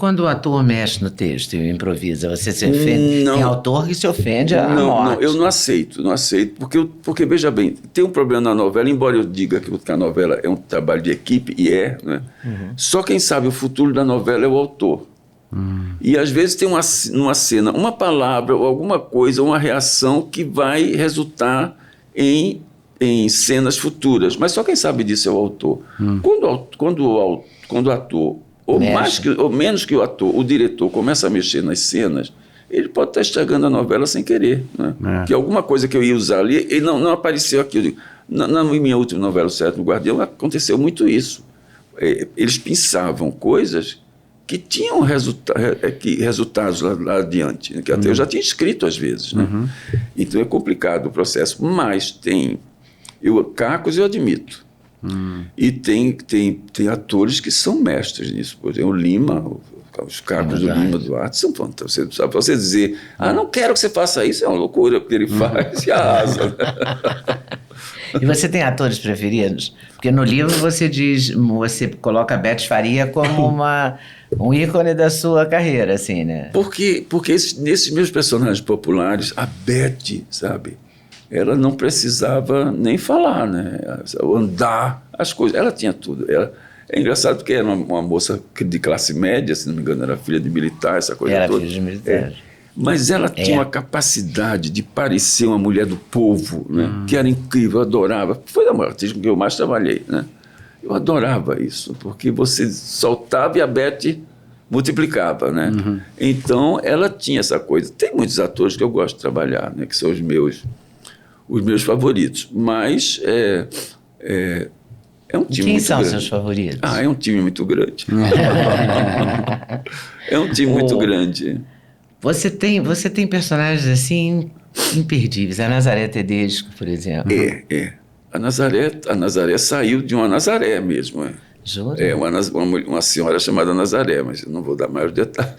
quando o ator mexe no texto e improvisa, você se ofende? Tem autor que se ofende à morte. Não, eu não aceito, porque, veja bem, tem um problema na novela, embora eu diga que a novela é um trabalho de equipe, e né? Só quem sabe o futuro da novela é o autor. E às vezes tem numa cena uma palavra ou alguma coisa, uma reação que vai resultar em cenas futuras, mas só quem sabe disso é o autor. Quando o ator, ou menos que o ator, o diretor começa a mexer nas cenas, ele pode estar estragando a novela sem querer, né? Que alguma coisa que eu ia usar ali, e não apareceu aqui. Eu digo, na minha última novela, O Sétimo Guardião, aconteceu muito isso. Eles pensavam coisas que tinham resultados lá adiante, né? Que até eu já tinha escrito às vezes, né? Então é complicado o processo, mas cacos eu admito. E tem atores que são mestres nisso. Por exemplo, o Lima, os cacos do Lima Duarte são fantásticos. Você dizer, não quero que você faça isso, é uma loucura, porque ele faz e arrasa. E você tem atores preferidos? Porque no livro você coloca a Beth Faria como um ícone da sua carreira, assim, né? Porque nesses meus personagens populares, a Beth, sabe, ela não precisava nem falar, né? Andar, as coisas, ela tinha tudo. É engraçado porque era uma moça de classe média, se não me engano, era filha de militar, essa coisa toda. Era filha de militar. Mas ela tinha uma capacidade de parecer uma mulher do povo, né? Que era incrível, eu adorava. Foi a artista com que eu mais trabalhei, né? Eu adorava isso, porque você soltava e a Beth multiplicava, né? Então, ela tinha essa coisa. Tem muitos atores que eu gosto de trabalhar, né? Que são os meus favoritos. Mas é um time Quem muito são grande. Seus favoritos? É um time muito grande. É um time muito grande. Você tem personagens assim imperdíveis. A Nazaré Tedesco, por exemplo. A Nazaré saiu de uma Nazaré mesmo. Jura? Uma senhora chamada Nazaré, mas eu não vou dar maiores detalhes.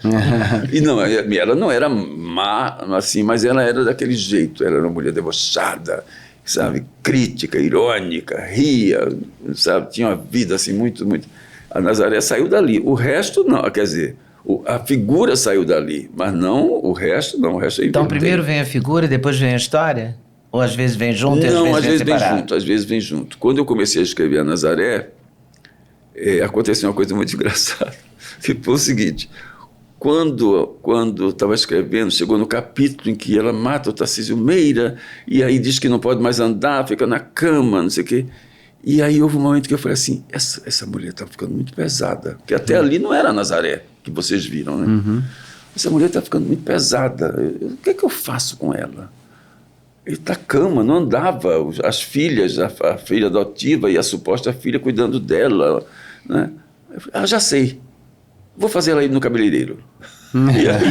E não, ela não era má, assim, mas ela era daquele jeito. Ela era uma mulher debochada, sabe, crítica, irônica, ria, sabe, tinha uma vida assim muito, muito. A Nazaré saiu dali. O resto não, quer dizer, a figura saiu dali, mas não o resto, não. O resto eu inventei. Então primeiro vem a figura e depois vem a história? Ou às vezes vem junto e às vezes vem separado? Às vezes vem junto. Quando eu comecei a escrever a Nazaré, aconteceu uma coisa muito engraçada. Que foi o seguinte, quando eu estava escrevendo, chegou no capítulo em que ela mata o Tarcísio Meira, e aí diz que não pode mais andar, fica na cama, não sei o quê. E aí houve um momento que eu falei assim, essa mulher está ficando muito pesada. Porque até ali não era a Nazaré, que vocês viram, né? Essa mulher está ficando muito pesada. O que é que eu faço com ela? Ele está na cama, não andava. As filhas, a filha adotiva e a suposta filha cuidando dela, né? Eu falei, já sei. Vou fazer ela ir no cabeleireiro. E aí,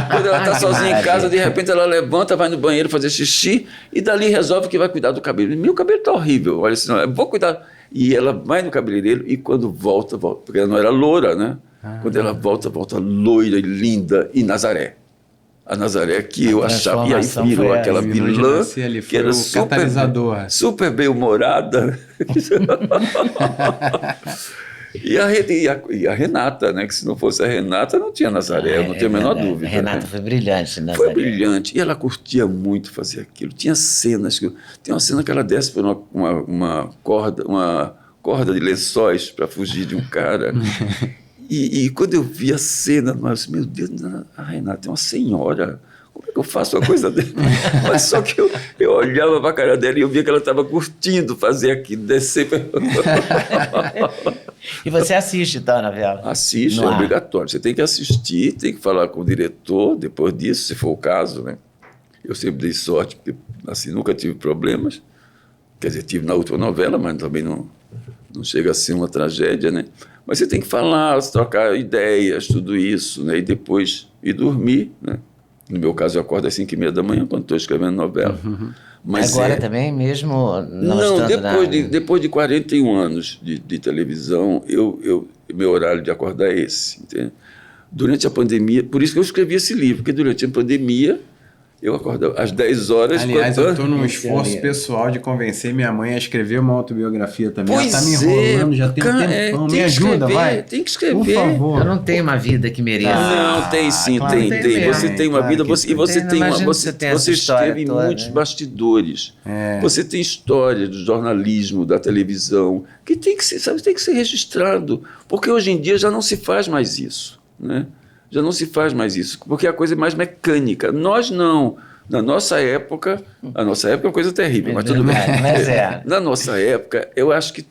quando ela está sozinha em casa, de repente ela levanta, vai no banheiro fazer xixi e dali resolve que vai cuidar do cabelo. Meu cabelo está horrível. Olha assim, eu vou cuidar. E ela vai no cabeleireiro e quando volta, porque ela não era loura, né? Quando ela volta loira e linda e Nazaré. A Nazaré que eu achava, e aí virou aquela vilã que era super bem-humorada. E a Renata, né? Que se não fosse a Renata, não tinha Nazaré, eu não tenho a menor dúvida. A Renata, né? Foi brilhante, Nazaré. Foi brilhante. E ela curtia muito fazer aquilo. Tinha cenas, tem uma cena que ela desce por uma corda de lençóis para fugir de um cara. E quando eu vi a cena, mas, meu Deus, a Renata é uma senhora. Como é que eu faço uma coisa dela? Mas só que eu olhava para a cara dela e eu via que ela estava curtindo fazer aquilo, descer. E você assiste, então, a novela? Assiste, é obrigatório. Você tem que assistir, tem que falar com o diretor, depois disso, se for o caso, né? Eu sempre dei sorte, porque assim, nunca tive problemas. Quer dizer, tive na última novela, mas também não chega a ser uma tragédia, né? Mas você tem que falar, trocar ideias, tudo isso, né? E depois ir dormir, né? No meu caso, eu acordo às 5h30 da manhã quando estou escrevendo novela. Mas agora também, mesmo não depois de 41 anos de televisão, meu horário de acordar é esse, entende? Durante a pandemia, por isso que eu escrevi esse livro, porque durante a pandemia Eu acordava às 10 horas. Aliás, eu estou num esforço pessoal de convencer minha mãe a escrever uma autobiografia também. Pois ela tá me enrolando já tem um tempão. Me ajuda, vai. Tem que escrever. Por favor. Eu não tenho uma vida que mereça. Não, tem sim, claro tem. que Tem. Você tem uma vida, e você tem uma. Você escreve em muitos bastidores. Você tem história do jornalismo, da televisão, que tem que ser, sabe, tem que ser registrado. Porque hoje em dia já não se faz mais isso, né? Já não se faz mais isso, porque a coisa é mais mecânica. Nós não. Na nossa época, a nossa época é uma coisa terrível, mas tudo bem. Mas Na nossa época, eu acho que,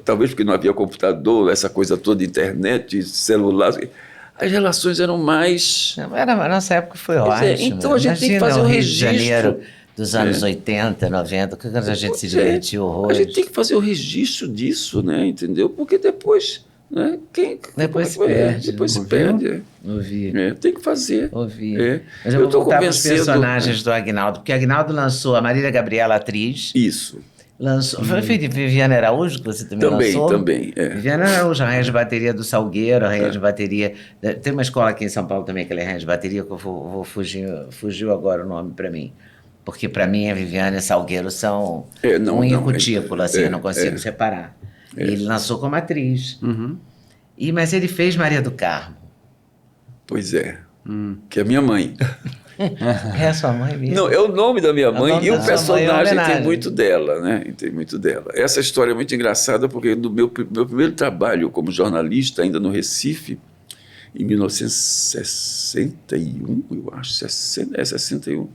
talvez porque não havia computador, essa coisa toda, internet, celular, as relações eram mais... A nossa época foi ótima. Então a gente tem que fazer um registro. Rio de Janeiro dos anos 80, 90, que a gente se divertiu horrores. A gente tem que fazer o registro disso, né? Entendeu? Porque depois... Né? Depois se perde. Depois se perde. Ouvi. Tem que fazer. Ouvi. Mas eu vou voltar para os personagens do Aguinaldo, porque Aguinaldo lançou a Marília Gabriela, atriz. Isso. Lançou. Foi Viviane Araújo, que você também lançou? Também. Viviane Araújo, a rainha de bateria do Salgueiro, a rainha de bateria. Tem uma escola aqui em São Paulo também, que ela é rainha de bateria, que eu vou fugiu agora o nome para mim. Porque para mim a Viviane e Salgueiro são unha cutícula, assim, eu não consigo separar. Ele lançou como atriz. Mas ele fez Maria do Carmo. Pois é. Que é a minha mãe. É a sua mãe mesmo? Não, é o nome da minha mãe e o personagem tem muito dela, né? Tem muito dela. Essa história é muito engraçada porque no meu primeiro trabalho como jornalista, ainda no Recife, em 1961, eu acho, 61,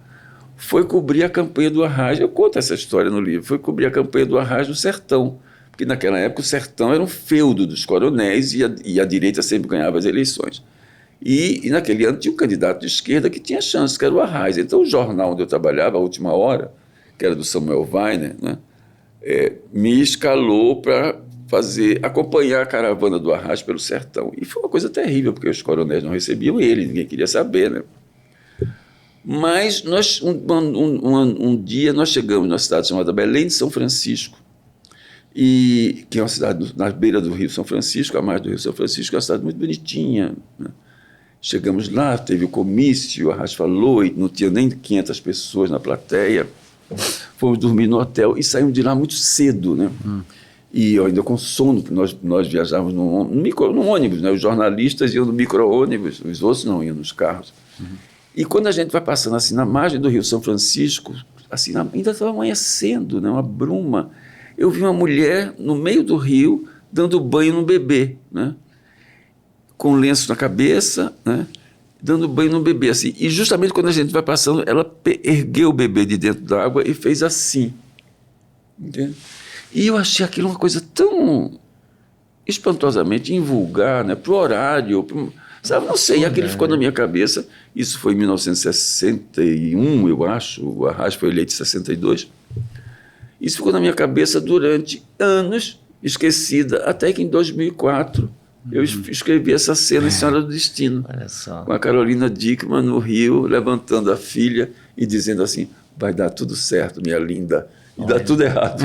foi cobrir a campanha do Arraiz. Eu conto essa história no livro. Foi cobrir a campanha do Arraiz no Sertão. Porque naquela época o Sertão era um feudo dos coronéis e a direita sempre ganhava as eleições. E naquele ano tinha um candidato de esquerda que tinha chance, que era o Arraiz. Então o jornal onde eu trabalhava, A Última Hora, que era do Samuel Weiner, né, me escalou para acompanhar a caravana do Arraiz pelo Sertão. E foi uma coisa terrível, porque os coronéis não recebiam ele, ninguém queria saber, né? Mas um dia nós chegamos numa cidade chamada Belém de São Francisco, que é uma cidade na beira do Rio São Francisco, à margem do Rio São Francisco, é uma cidade muito bonitinha, né? Chegamos lá, teve o comício, o Arraiz falou, e não tinha nem 500 pessoas na plateia. Fomos dormir no hotel e saímos de lá muito cedo, né? E eu ainda com sono, nós viajávamos num ônibus, né? Os jornalistas iam no micro-ônibus, os outros não iam nos carros. E quando a gente vai passando assim na margem do Rio São Francisco, assim, ainda estava amanhecendo, né? Uma bruma. Eu vi uma mulher no meio do rio dando banho num bebê, né? Com lenço na cabeça, né? Dando banho num bebê, assim. E justamente quando a gente vai passando, ela ergueu o bebê de dentro da água e fez assim. Entende? E eu achei aquilo uma coisa tão espantosamente invulgar, né? Pro horário, sabe? Não sei, aquilo ficou na minha cabeça. Isso foi em 1961, eu acho. O Arraiz foi eleito em 62. Isso ficou na minha cabeça durante anos, esquecida, até que em 2004 eu escrevi essa cena em Senhora do Destino, com a Carolina Dickmann no Rio, levantando a filha e dizendo assim: vai dar tudo certo, minha linda, e dá tudo errado.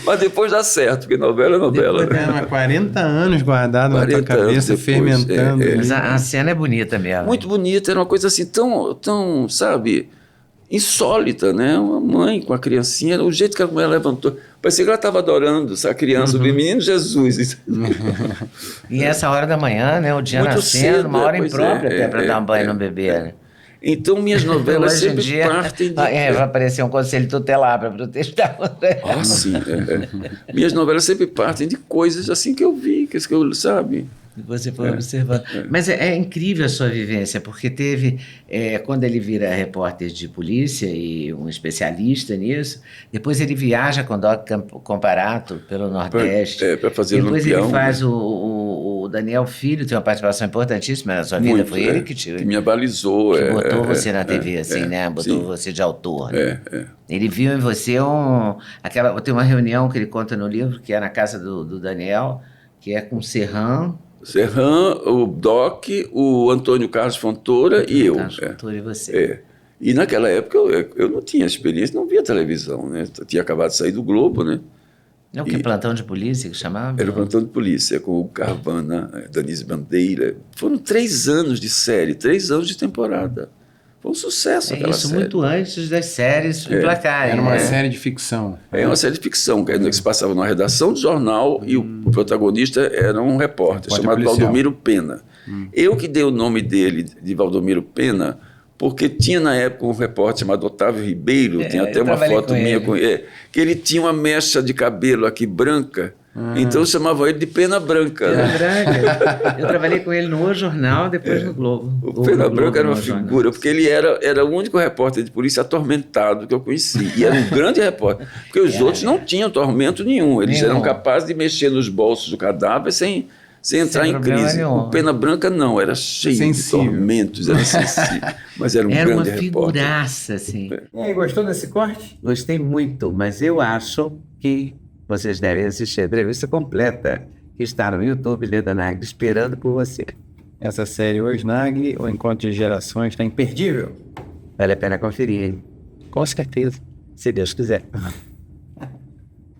Mas depois dá certo, porque novela é novela. Depois, né? 40 anos guardado na tua cabeça, depois, fermentando. Mas a cena é bonita mesmo. Muito bonita, era uma coisa assim tão, sabe, insólita, né? Uma mãe com a criancinha, o jeito que a mulher levantou, parecia que ela estava adorando essa criança, o menino Jesus. E essa hora da manhã, né? O dia muito nascendo, cedo, uma hora imprópria até para dar um banho no bebê, né? Então, minhas novelas sempre partem de... vai aparecer um conselho tutelar para protestar contra ela. Sim. Minhas novelas sempre partem de coisas assim que eu vi, que eu, sabe... Você foi observando. Mas é incrível a sua vivência, porque teve, quando ele vira repórter de polícia e um especialista nisso, depois ele viaja com Doc Comparato pelo Nordeste. Para fazer o Depois Lampião, ele faz o Daniel Filho, tem uma participação importantíssima na sua vida. Muito, foi ele que me abalizou. Que botou você na TV, assim, né? Botou você de autor. Né? Ele viu em você tem uma reunião que ele conta no livro, que é na casa do Daniel, que é com Serran, o Doc, o Antônio Carlos Fontoura e eu. Fontoura e você. E naquela época eu não tinha experiência, não via televisão, né? Eu tinha acabado de sair do Globo, né? É o que? Plantão de polícia que chamava? Era o Plantão de Polícia, com o Carvana, Danise Bandeira. Foram 3 anos de série, 3 anos de temporada. Foi um sucesso aquela série. Muito antes das séries emplacarem. Era uma série de ficção. É uma série de ficção, que se passava numa redação de jornal e o protagonista era um repórter chamado policial. Valdomiro Pena. Eu que dei o nome dele de Valdomiro Pena, porque tinha na época um repórter chamado Otávio Ribeiro, tem até uma foto minha com ele, que ele tinha uma mecha de cabelo aqui branca, então chamavam ele de Pena Branca. Pena Branca. Eu trabalhei com ele no O Jornal, depois no Globo. O Pena Branca era uma figura, porque ele era o único repórter de polícia atormentado que eu conheci. E era um grande repórter, porque os outros não tinham tormento nenhum. Eles eram capazes de mexer nos bolsos do cadáver sem entrar em crise. Nenhum. O Pena Branca não, era cheio de tormentos, era sensível. Mas era um grande repórter. Era uma figuraça, assim. E aí, gostou desse corte? Gostei muito, mas eu acho que vocês devem assistir a entrevista completa, que está no YouTube, Leda Nagli, esperando por você. Essa série hoje, Nagli, o Encontro de Gerações, está imperdível. Vale a pena conferir, hein? Com certeza. Se Deus quiser.